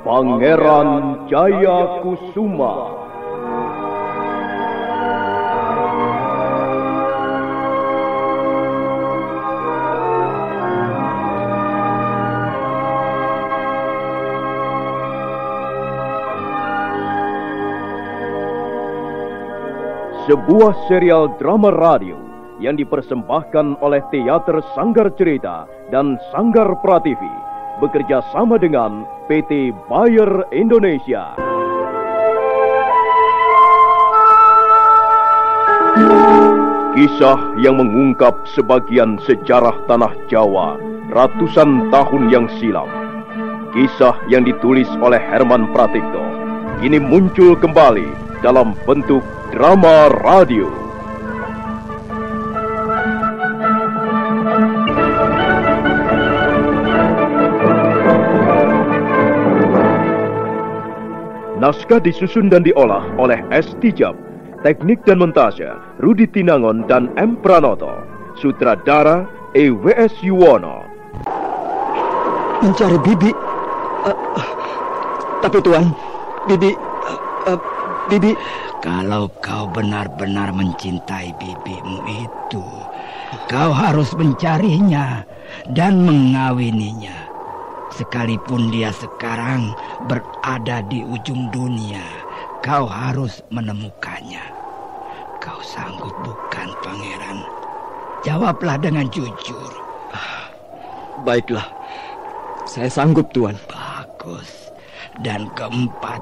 Pangeran Jayakusuma. Sebuah serial drama radio yang dipersembahkan oleh Teater Sanggar Cerita dan Sanggar Prativi bekerja sama dengan PT Bayer Indonesia. Kisah yang mengungkap sebagian sejarah tanah Jawa ratusan tahun yang silam. Kisah yang ditulis oleh Herman Pratikto kini muncul kembali dalam bentuk drama radio. Naskah disusun dan diolah oleh S. Tijab. Teknik dan montase Rudi Tinangon dan M. Pranoto. Sutradara E.W.S. Yuwono. Mencari Bibi. Tapi Tuan, Bibi... Kalau kau benar-benar mencintai bibimu itu, kau harus mencarinya dan mengawininya. Sekalipun dia sekarang berada di ujung dunia, kau harus menemukannya. Kau sanggup bukan, Pangeran? Jawablah dengan jujur. Baiklah, saya sanggup, Tuan. Bagus. Dan keempat,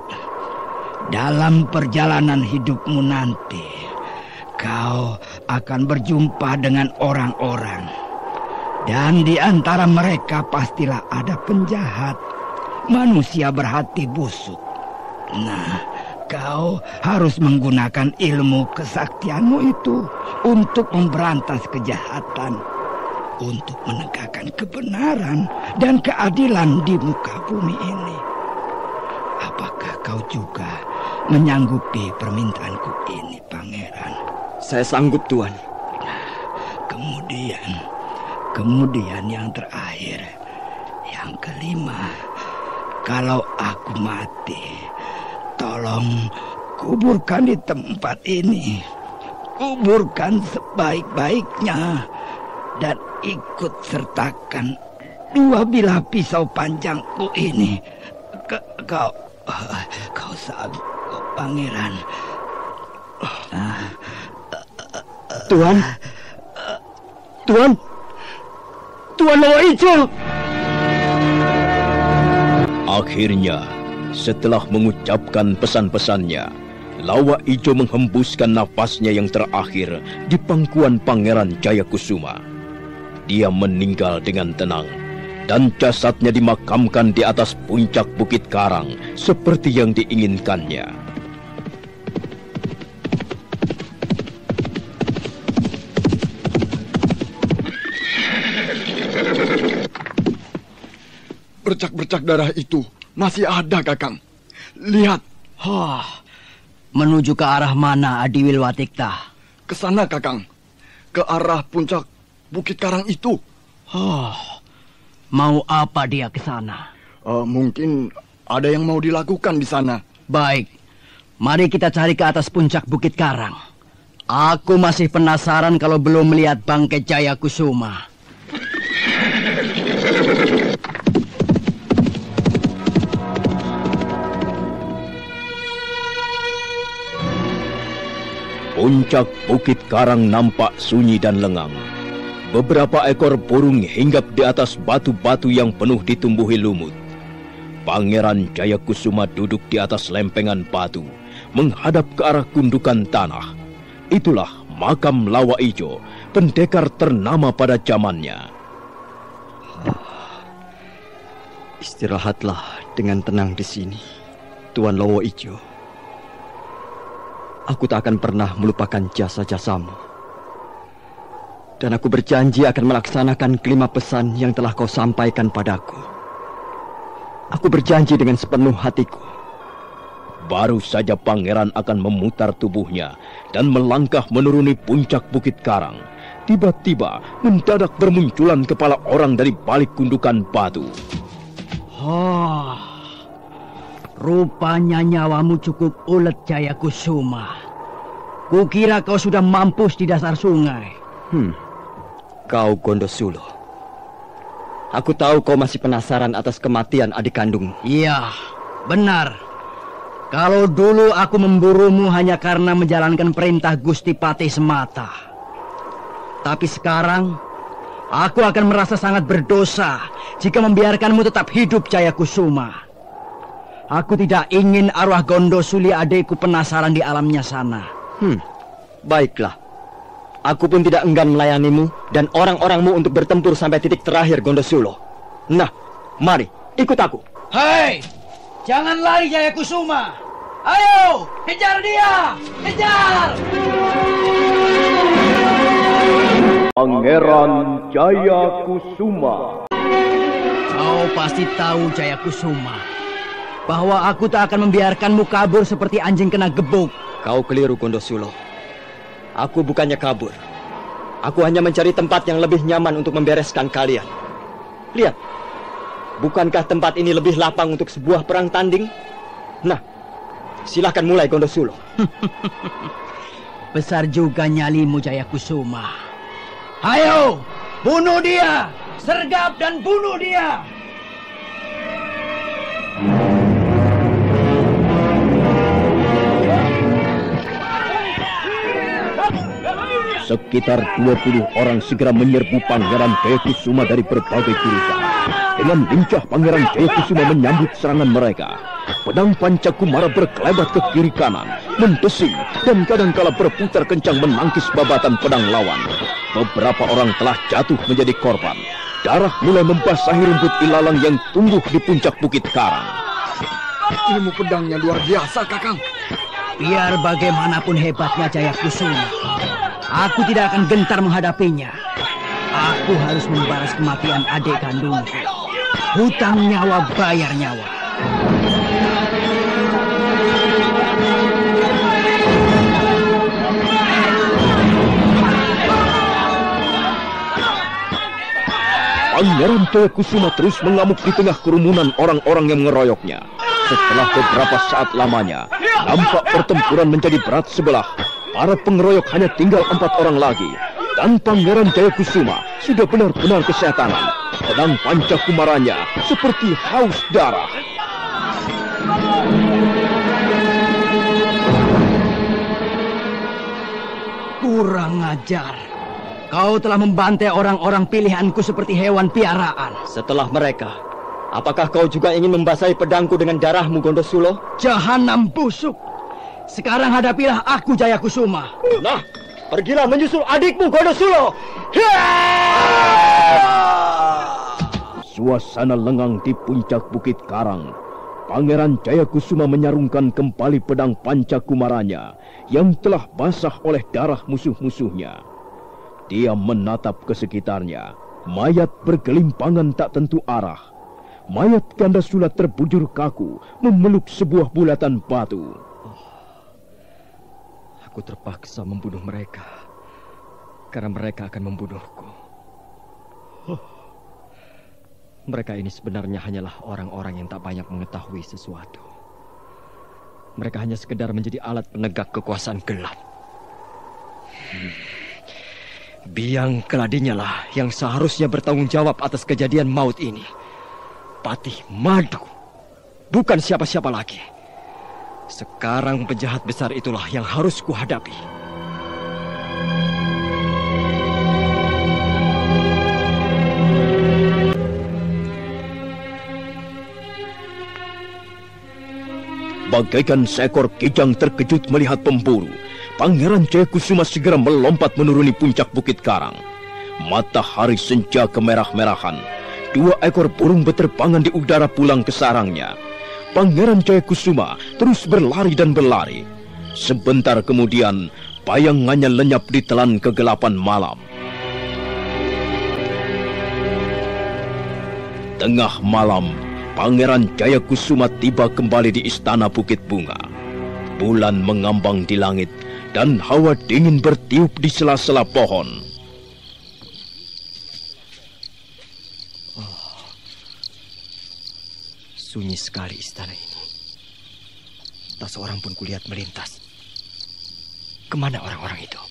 dalam perjalanan hidupmu nanti, kau akan berjumpa dengan orang-orang. Dan di antara mereka pastilah ada penjahat, manusia berhati busuk. Nah, kau harus menggunakan ilmu kesaktianmu itu untuk memberantas kejahatan, untuk menegakkan kebenaran dan keadilan di muka bumi ini. Apakah kau juga menyanggupi permintaanku ini, Pangeran? Saya sanggup, Tuan. Kemudian yang terakhir, yang kelima, kalau aku mati, tolong kuburkan di tempat ini. Kuburkan sebaik-baiknya dan ikut sertakan 2 bilah pisau panjangku ini. Kau sanggup, Pangeran? Tuan Lawa Ijo. Akhirnya, setelah mengucapkan pesan-pesannya, Lawa Ijo menghembuskan nafasnya yang terakhir di pangkuan Pangeran Jayakusuma. Dia meninggal dengan tenang, dan jasadnya dimakamkan di atas puncak Bukit Karang seperti yang diinginkannya. Bercak-bercak darah itu masih ada, Kakang. Lihat. Menuju ke arah mana, Adiwil Watikta? Ke sana, Kakang. Ke arah puncak Bukit Karang itu. Mau apa dia ke sana? Mungkin ada yang mau dilakukan di sana. Baik, mari kita cari ke atas puncak Bukit Karang. Aku masih penasaran kalau belum melihat bangkai Jayakusuma. Puncak Bukit Karang nampak sunyi dan lengang. Beberapa ekor burung hinggap di atas batu-batu yang penuh ditumbuhi lumut. Pangeran Jayakusuma duduk di atas lempengan batu, menghadap ke arah gundukan tanah. Itulah makam Lawa Ijo, pendekar ternama pada zamannya. Istirahatlah dengan tenang di sini, Tuan Lawa Ijo. Aku tak akan pernah melupakan jasa-jasamu. Dan aku berjanji akan melaksanakan kelima pesan yang telah kau sampaikan padaku. Aku berjanji dengan sepenuh hatiku. Baru saja pangeran akan memutar tubuhnya dan melangkah menuruni puncak Bukit Karang. Tiba-tiba mendadak bermunculan kepala orang dari balik gundukan batu. Rupanya nyawamu cukup ulet, Jayakusuma. Kukira kau sudah mampus di dasar sungai. Kau Gondosulo. Aku tahu kau masih penasaran atas kematian adik kandungmu. Iya, benar. Kalau dulu aku memburumu hanya karena menjalankan perintah Gusti Patih semata. Tapi sekarang, aku akan merasa sangat berdosa jika membiarkanmu tetap hidup, Jayakusuma. Aku tidak ingin arwah Gondosuli adekku penasaran di alamnya sana. Baiklah. Aku pun tidak enggan melayanimu dan orang-orangmu untuk bertempur sampai titik terakhir, Gondosulo. Nah, mari, ikut aku. Hei, jangan lari, Jayakusuma. Ayo, kejar dia! Kejar! Pangeran Jayakusuma. Kau pasti tahu, Jayakusuma, bahwa aku tak akan membiarkanmu kabur seperti anjing kena gebuk. Kau keliru, Gondosulo. Aku bukannya kabur. Aku hanya mencari tempat yang lebih nyaman untuk membereskan kalian. Lihat, bukankah tempat ini lebih lapang untuk sebuah perang tanding? Nah, silahkan mulai, Gondosulo. Besar juga nyalimu, Jayakusuma. Ayo, bunuh dia! Sergap dan bunuh dia! Sekitar 20 orang segera menyerbu Pangeran Jayakusuma dari berbagai jurusan. Dengan lincah Pangeran Jayakusuma menyambut serangan mereka. Pedang Pancakumara berkelebat ke kiri kanan, mendesing dan kadangkala berputar kencang menangkis babatan pedang lawan. Beberapa orang telah jatuh menjadi korban. Darah mulai membasahi rumput ilalang yang tumbuh di puncak Bukit Karang. Ilmu pedangnya luar biasa, Kakang. Biar bagaimanapun hebatnya Jayakusuma, aku tidak akan gentar menghadapinya. Aku harus membalas kematian adik kandungku. Hutang nyawa bayar nyawa. Pangeran Jayakusuma terus mengamuk di tengah kerumunan orang-orang yang mengeroyoknya. Setelah beberapa saat lamanya, nampak pertempuran menjadi berat sebelah. Para pengeroyok hanya tinggal 4 orang lagi. Dan Pangeran Jayakusuma sudah benar-benar kesetanan. Pedang Pancakumaranya seperti haus darah. Kurang ajar. Kau telah membantai orang-orang pilihanku seperti hewan piaraan. Setelah mereka, apakah kau juga ingin membasahi pedangku dengan darahmu, Gondosulo? Jahanam busuk. Sekarang hadapilah aku, Jayakusuma. Nah, pergilah menyusul adikmu, Gondosulo. Suasana lengang di puncak Bukit Karang. Pangeran Jayakusuma menyarungkan kembali pedang Pancakumaranya yang telah basah oleh darah musuh-musuhnya. Dia menatap ke sekitarnya. Mayat bergelimpangan tak tentu arah. Mayat Gandasula terbujur kaku memeluk sebuah bulatan batu. Aku terpaksa membunuh mereka karena mereka akan membunuhku. Mereka ini sebenarnya hanyalah orang-orang yang tak banyak mengetahui sesuatu. Mereka hanya sekedar menjadi alat penegak kekuasaan gelap. Biang Keladinya lah yang seharusnya bertanggung jawab atas kejadian maut ini. Patih Madu, bukan siapa-siapa lagi. Sekarang penjahat besar itulah yang harus kuhadapi. Bagaikan seekor kijang terkejut melihat pemburu, Pangeran Jayakusuma segera melompat menuruni puncak Bukit Karang. Matahari senja kemerah-merahan. 2 ekor burung beterbangan di udara pulang ke sarangnya. Pangeran Jayakusuma terus berlari dan berlari. Sebentar kemudian, bayangannya lenyap di telan kegelapan malam. Tengah malam, Pangeran Jayakusuma tiba kembali di Istana Bukit Bunga. Bulan mengambang di langit dan hawa dingin bertiup di sela-sela pohon. Sunyi sekali istana ini. Tak seorang pun kulihat melintas. Kemana orang-orang itu?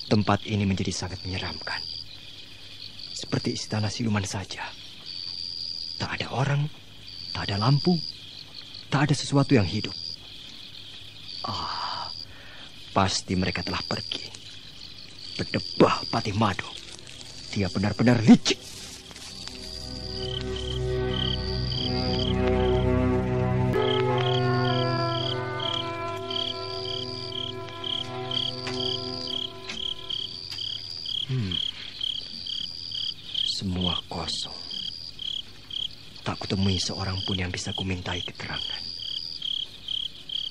Tempat ini menjadi sangat menyeramkan. Seperti istana siluman saja. Tak ada orang, tak ada lampu, tak ada sesuatu yang hidup. Pasti mereka telah pergi. Berdebah Patih Madu. Dia benar-benar licik. Semua kosong. Tak kutemui seorang pun yang bisa kumintai keterangan.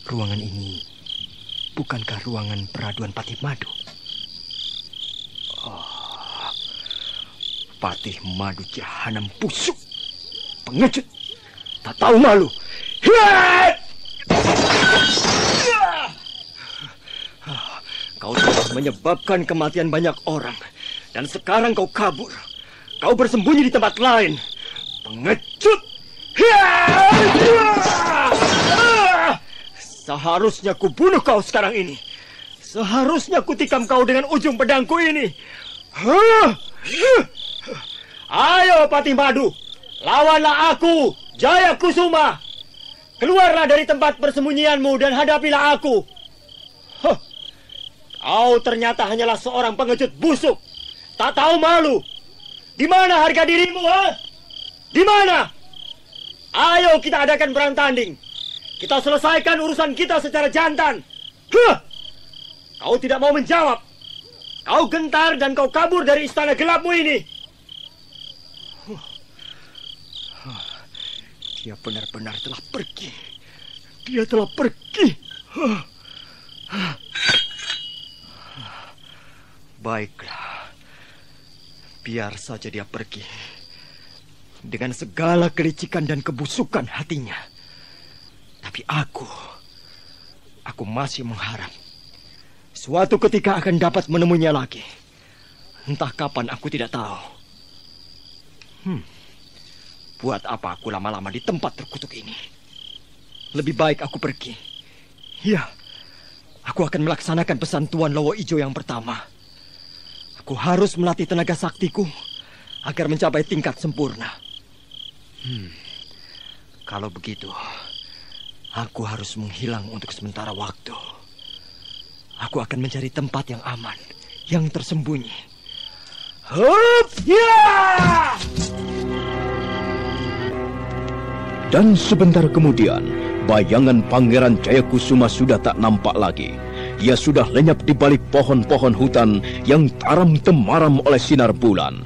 Ruangan ini bukankah ruangan peraduan Patih Madu? Patih Madu jahanam busuk, pengecut, tak tahu malu. Kau telah menyebabkan kematian banyak orang, dan sekarang kau kabur. Kau bersembunyi di tempat lain. Pengecut! Seharusnya kubunuh kau sekarang ini. Seharusnya kutikam kau dengan ujung pedangku ini. Ayo Patih Madu, lawanlah aku, Jaya Kusuma. Keluarlah dari tempat persembunyianmu dan hadapilah aku. Kau ternyata hanyalah seorang pengecut busuk. Tak tahu malu. Di mana harga dirimu, Di mana? Ayo kita adakan perang tanding. Kita selesaikan urusan kita secara jantan. Kau tidak mau menjawab. Kau gentar dan kau kabur dari istana gelapmu ini. Dia benar-benar telah pergi. Dia telah pergi. Baiklah. Biar saja dia pergi. Dengan segala kelicikan dan kebusukan hatinya. Tapi aku masih mengharap suatu ketika akan dapat menemuinya lagi. Entah kapan aku tidak tahu. Buat apa aku lama-lama di tempat terkutuk ini? Lebih baik aku pergi. Ya, aku akan melaksanakan pesan Tuan Lowo Ijo yang pertama. Aku harus melatih tenaga saktiku agar mencapai tingkat sempurna. Kalau begitu, aku harus menghilang untuk sementara waktu. Aku akan mencari tempat yang aman, yang tersembunyi. Dan sebentar kemudian, bayangan Pangeran Jayakusuma sudah tak nampak lagi. Ia sudah lenyap di balik pohon-pohon hutan yang taram-temaram oleh sinar bulan.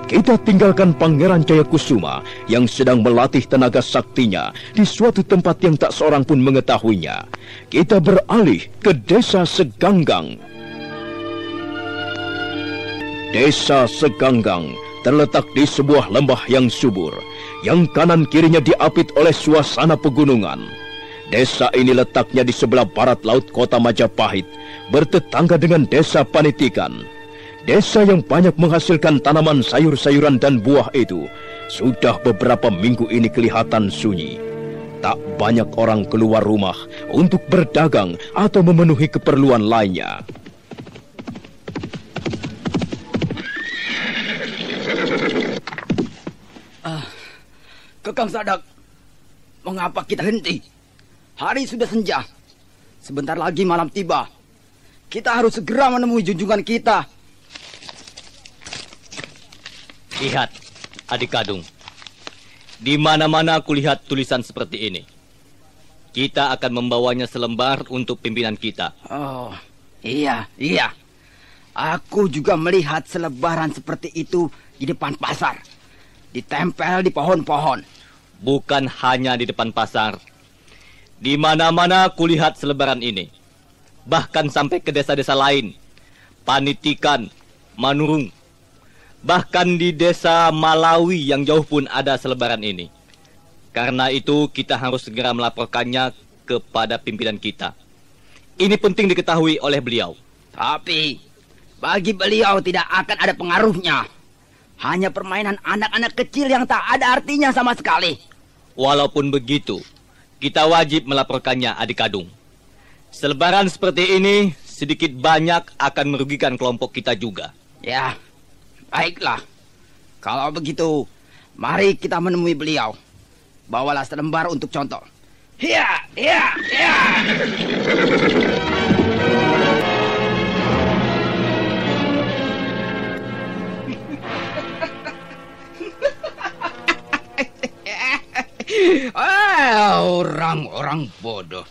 Kita tinggalkan Pangeran Jayakusuma yang sedang melatih tenaga saktinya di suatu tempat yang tak seorang pun mengetahuinya. Kita beralih ke Desa Seganggang. Desa Seganggang terletak di sebuah lembah yang subur, yang kanan kirinya diapit oleh suasana pegunungan. Desa ini letaknya di sebelah barat laut kota Majapahit, bertetangga dengan Desa Panitikan. Desa yang banyak menghasilkan tanaman sayur-sayuran dan buah itu sudah beberapa minggu ini kelihatan sunyi. Tak banyak orang keluar rumah untuk berdagang atau memenuhi keperluan lainnya. Kakang Sadak, mengapa kita henti? Hari sudah senja. Sebentar lagi malam tiba. Kita harus segera menemui junjungan kita. Lihat, Adik Kadung. Di mana-mana aku lihat tulisan seperti ini. Kita akan membawanya selembar untuk pimpinan kita. Oh, iya. Aku juga melihat selebaran seperti itu di depan pasar. Ditempel di pohon-pohon. Bukan hanya di depan pasar. Di mana-mana kulihat selebaran ini. Bahkan sampai ke desa-desa lain. Panitikan, Manurung. Bahkan di desa Malawi yang jauh pun ada selebaran ini. Karena itu kita harus segera melaporkannya kepada pimpinan kita. Ini penting diketahui oleh beliau. Tapi Bagi beliau tidak akan ada pengaruhnya. Hanya permainan anak-anak kecil yang tak ada artinya sama sekali. Walaupun begitu, kita wajib melaporkannya, Adik Kadung. Selebaran seperti ini sedikit banyak akan merugikan kelompok kita juga. Ya, baiklah. Kalau begitu, mari kita menemui beliau. Bawalah selembar untuk contoh. Ya. Orang-orang bodoh.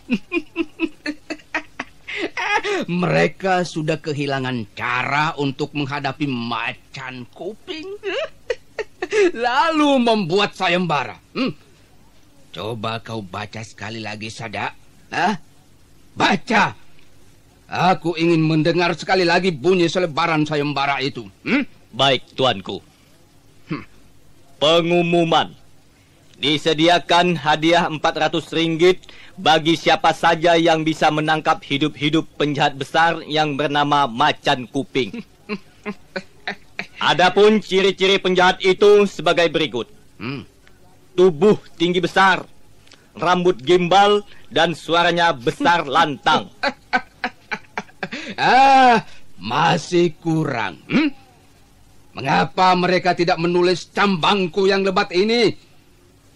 Mereka sudah kehilangan cara untuk menghadapi macan kuping. Lalu membuat sayembara. Coba kau baca sekali lagi, Sada. Baca. Aku ingin mendengar sekali lagi bunyi selebaran sayembara itu. Baik, tuanku. Pengumuman. Disediakan hadiah 400 ringgit bagi siapa saja yang bisa menangkap hidup-hidup penjahat besar yang bernama macan kuping. Adapun ciri-ciri penjahat itu sebagai berikut. Tubuh tinggi besar, rambut gimbal, dan suaranya besar lantang. Masih kurang. Mengapa mereka tidak menulis cambangku yang lebat ini?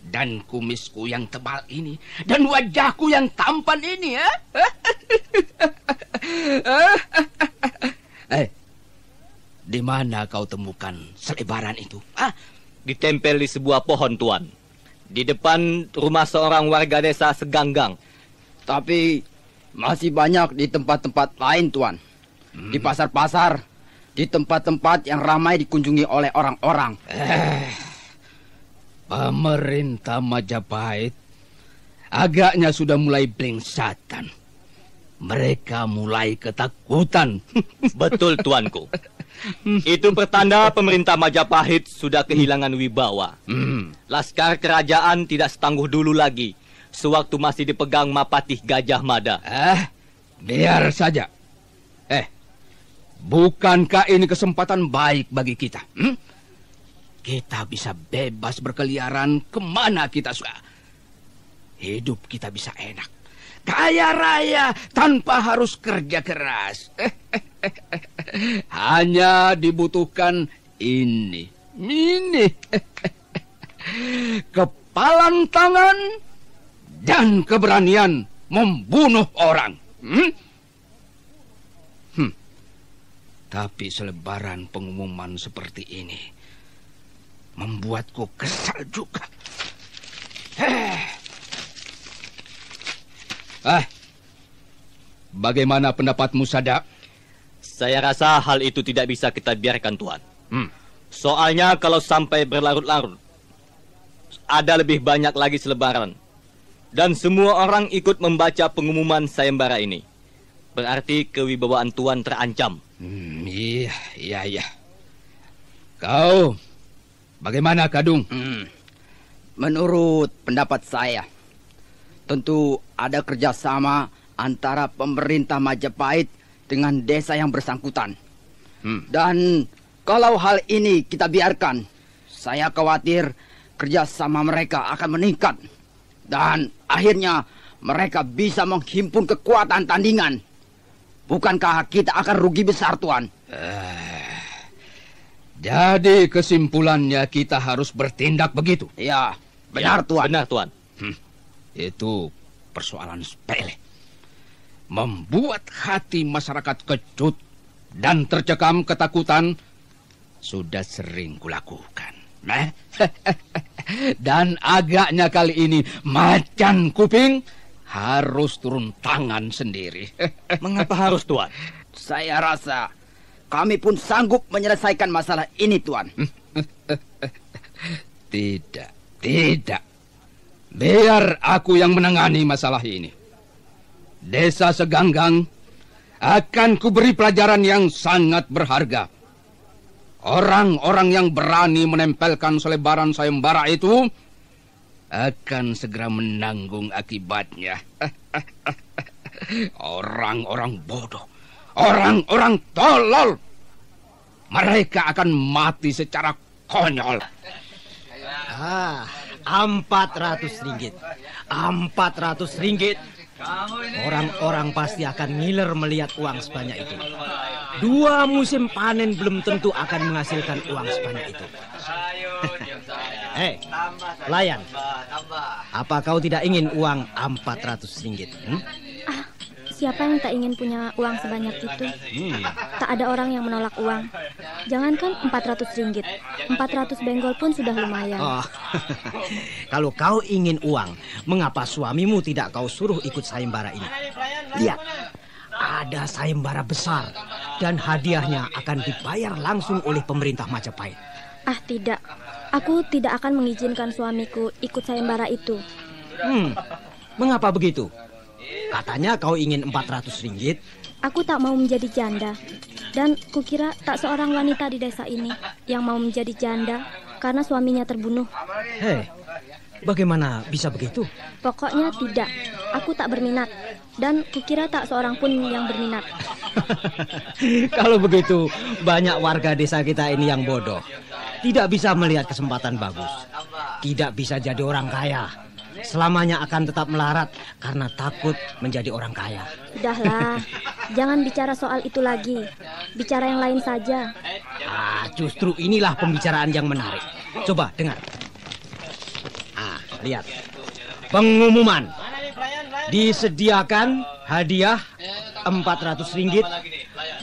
Dan kumisku yang tebal ini, dan wajahku yang tampan ini, ya? Di mana kau temukan selebaran itu? Ditempel di sebuah pohon, Tuan. Di depan rumah seorang warga desa Seganggang. Tapi masih banyak di tempat-tempat lain, Tuan. Di pasar-pasar, di tempat-tempat yang ramai dikunjungi oleh orang-orang. Pemerintah Majapahit agaknya sudah mulai blengsatan. Mereka mulai ketakutan. Betul, tuanku. Itu pertanda pemerintah Majapahit sudah kehilangan wibawa. Laskar kerajaan tidak setangguh dulu lagi, sewaktu masih dipegang Mapatih Gajah Mada. Biar saja. Bukankah ini kesempatan baik bagi kita? Kita bisa bebas berkeliaran kemana kita suka. Hidup kita bisa enak, kaya raya, tanpa harus kerja keras. Hanya dibutuhkan ini. Kepalan tangan dan keberanian membunuh orang. Tapi selebaran pengumuman seperti ini membuatku kesal juga. Bagaimana pendapatmu, Sada? Saya rasa hal itu tidak bisa kita biarkan, Tuan. Soalnya kalau sampai berlarut-larut, ada lebih banyak lagi selebaran. Dan semua orang ikut membaca pengumuman sayembara ini. Berarti kewibawaan Tuan terancam. Iya. Kau, bagaimana, Kadung? Menurut pendapat saya, tentu ada kerjasama antara pemerintah Majapahit dengan desa yang bersangkutan. Dan kalau hal ini kita biarkan, saya khawatir kerjasama mereka akan meningkat. Dan akhirnya mereka bisa menghimpun kekuatan tandingan. Bukankah kita akan rugi besar, Tuan? Jadi kesimpulannya kita harus bertindak begitu? Ya, benar, Tuan. Benar, Tuan. Itu persoalan sepele. Membuat hati masyarakat kecut dan tercekam ketakutan sudah sering kulakukan. Dan agaknya kali ini macan kuping harus turun tangan sendiri. Mengapa harus, Tuan? Saya rasa kami pun sanggup menyelesaikan masalah ini, Tuan. Tidak. Biar aku yang menangani masalah ini. Desa Seganggang akan kuberi pelajaran yang sangat berharga. Orang-orang yang berani menempelkan selebaran sayembara itu akan segera menanggung akibatnya. Orang-orang bodoh, orang-orang tolol, mereka akan mati secara konyol. 400 ringgit. 400 ringgit. Orang-orang pasti akan ngiler melihat uang sebanyak itu. 2 musim panen belum tentu akan menghasilkan uang sebanyak itu. Hei, pelayan. Apa kau tidak ingin uang 400 ringgit? Siapa yang tak ingin punya uang sebanyak itu? Tak ada orang yang menolak uang. Jangankan 400 ringgit, 400 benggol pun sudah lumayan. Kalau kau ingin uang, mengapa suamimu tidak kau suruh ikut sayembara ini? Lihat, ada sayembara besar dan hadiahnya akan dibayar langsung oleh pemerintah Majapahit. Tidak. Aku tidak akan mengizinkan suamiku ikut sayembara itu. Mengapa begitu? Katanya kau ingin 400 ringgit. Aku tak mau menjadi janda. Dan kukira tak seorang wanita di desa ini yang mau menjadi janda karena suaminya terbunuh. Hei, bagaimana bisa begitu? Pokoknya tidak. Aku tak berminat. Dan kukira tak seorang pun yang berminat. Kalau begitu, banyak warga desa kita ini yang bodoh. Tidak bisa melihat kesempatan bagus. Tidak bisa jadi orang kaya. Selamanya akan tetap melarat karena takut menjadi orang kaya. Sudahlah, jangan bicara soal itu lagi. Bicara yang lain saja. Justru inilah pembicaraan yang menarik. Coba dengar. Lihat. Pengumuman. Disediakan hadiah 400 ringgit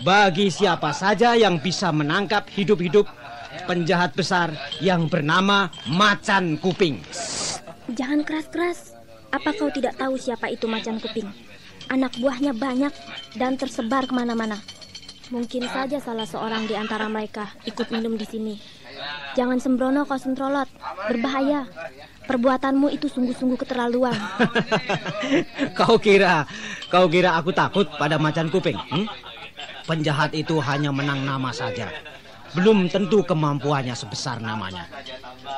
bagi siapa saja yang bisa menangkap hidup-hidup penjahat besar yang bernama Macan Kuping. Jangan keras-keras. Apa kau tidak tahu siapa itu Macan Kuping? Anak buahnya banyak dan tersebar kemana-mana. Mungkin saja salah seorang di antara mereka ikut minum di sini. Jangan sembrono kau sentrolot. Berbahaya. Perbuatanmu itu sungguh-sungguh keterlaluan. Kau kira aku takut pada Macan Kuping? Penjahat itu hanya menang nama saja. Belum tentu kemampuannya sebesar namanya.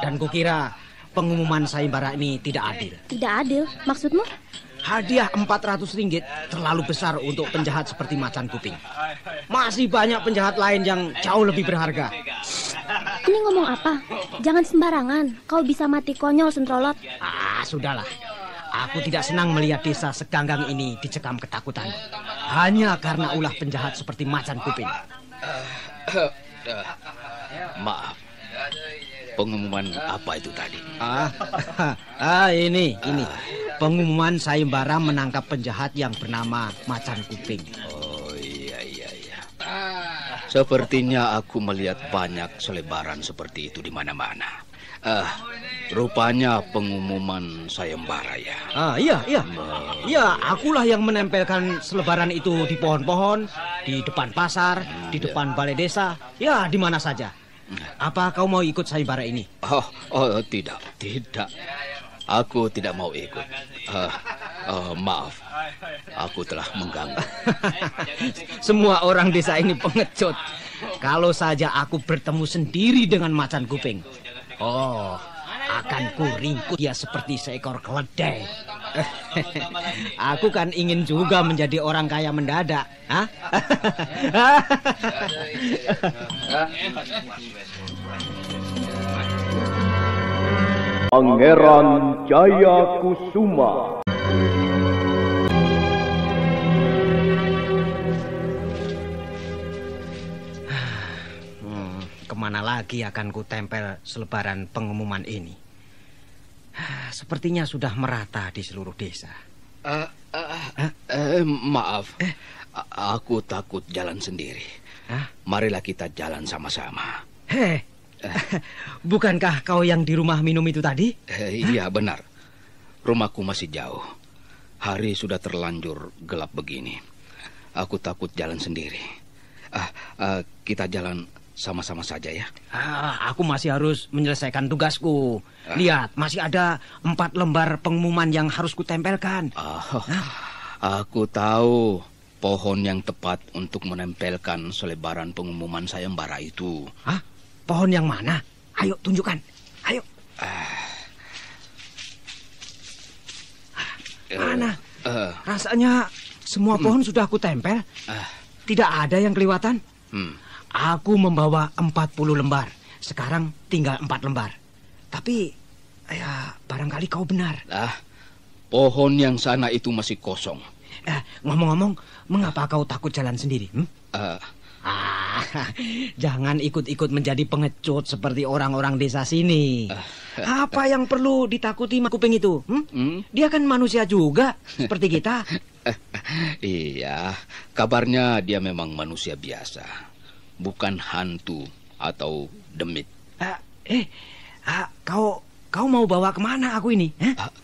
Dan kukira pengumuman sayembara ini tidak adil. Tidak adil? Maksudmu? Hadiah 400 ringgit terlalu besar untuk penjahat seperti Macan Kuping. Masih banyak penjahat lain yang jauh lebih berharga. Ini ngomong apa? Jangan sembarangan. Kau bisa mati konyol, sentrolot. Sudahlah. Aku tidak senang melihat desa seganggang ini dicekam ketakutan. Hanya karena ulah penjahat seperti Macan Kuping. Maaf. Pengumuman apa itu tadi? Ini. Pengumuman sayembara menangkap penjahat yang bernama Macan Kuping. Oh, iya. Sepertinya aku melihat banyak selebaran seperti itu di mana-mana. Rupanya pengumuman sayembara ya. Iya. Ya, akulah yang menempelkan selebaran itu di pohon-pohon, di depan pasar, di depan balai desa, ya di mana saja. Apa kau mau ikut sayembara ini? Oh, tidak. Aku tidak mau ikut. Maaf, aku telah mengganggu. Semua orang desa ini pengecut. Kalau saja aku bertemu sendiri dengan Macan Kuping, akan kuringkut dia seperti seekor keledai. Aku kan ingin juga menjadi orang kaya mendadak. Pangeran Jayakusuma. Kemana lagi akan ku tempel selebaran pengumuman ini? Sepertinya sudah merata di seluruh desa. Maaf, aku takut jalan sendiri. Marilah kita jalan sama-sama. Bukankah kau yang di rumah minum itu tadi? Iya, benar. Rumahku masih jauh. Hari sudah terlanjur gelap begini. Aku takut jalan sendiri. Kita jalan sama-sama saja ya. Aku masih harus menyelesaikan tugasku. Lihat, masih ada 4 lembar pengumuman yang harus kutempelkan. Aku tahu pohon yang tepat untuk menempelkan selebaran pengumuman sayembara itu. Pohon yang mana? Ayo tunjukkan. Ayo. Mana? Rasanya semua pohon sudah aku tempel. Tidak ada yang kelewatan. Aku membawa 40 lembar. Sekarang tinggal 4 lembar. Tapi, ya barangkali kau benar. Pohon yang sana itu masih kosong. Ngomong-ngomong, mengapa kau takut jalan sendiri? Jangan ikut-ikut menjadi pengecut seperti orang-orang desa sini. Apa yang perlu ditakuti Kuping itu? Dia kan manusia juga, seperti kita. Iya, kabarnya dia memang manusia biasa, bukan hantu atau demit. Kau mau bawa kemana aku ini?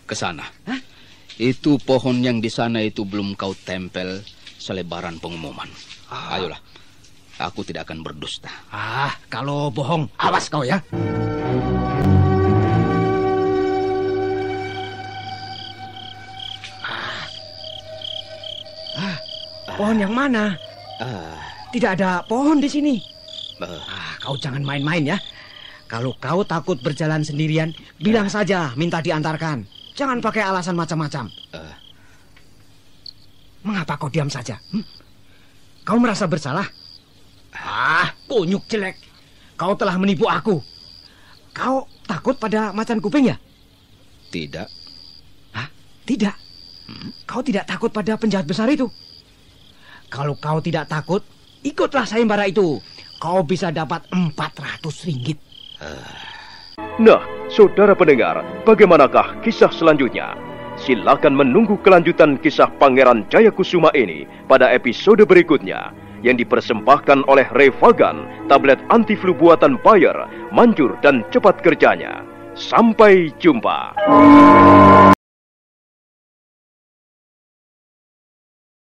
Ke sana. Itu pohon yang di sana itu belum kau tempel selebaran pengumuman. Ayolah, aku tidak akan berdusta. Kalau bohong, awas kau ya. Pohon yang mana? Tidak ada pohon di sini. Kau jangan main-main ya. Kalau kau takut berjalan sendirian, bilang saja minta diantarkan. Jangan pakai alasan macam-macam. Mengapa kau diam saja? Kau merasa bersalah? Kunyuk jelek. Kau telah menipu aku. Kau takut pada macan kuping ya? Tidak. Tidak? Kau tidak takut pada penjahat besar itu? Kalau kau tidak takut, ikutlah sayembara itu. Kau bisa dapat 400 ringgit. Nah, saudara pendengar, bagaimanakah kisah selanjutnya? Silakan menunggu kelanjutan kisah Pangeran Jayakusuma ini pada episode berikutnya yang dipersembahkan oleh Revagan, tablet anti flu buatan Bayer, manjur dan cepat kerjanya. Sampai jumpa.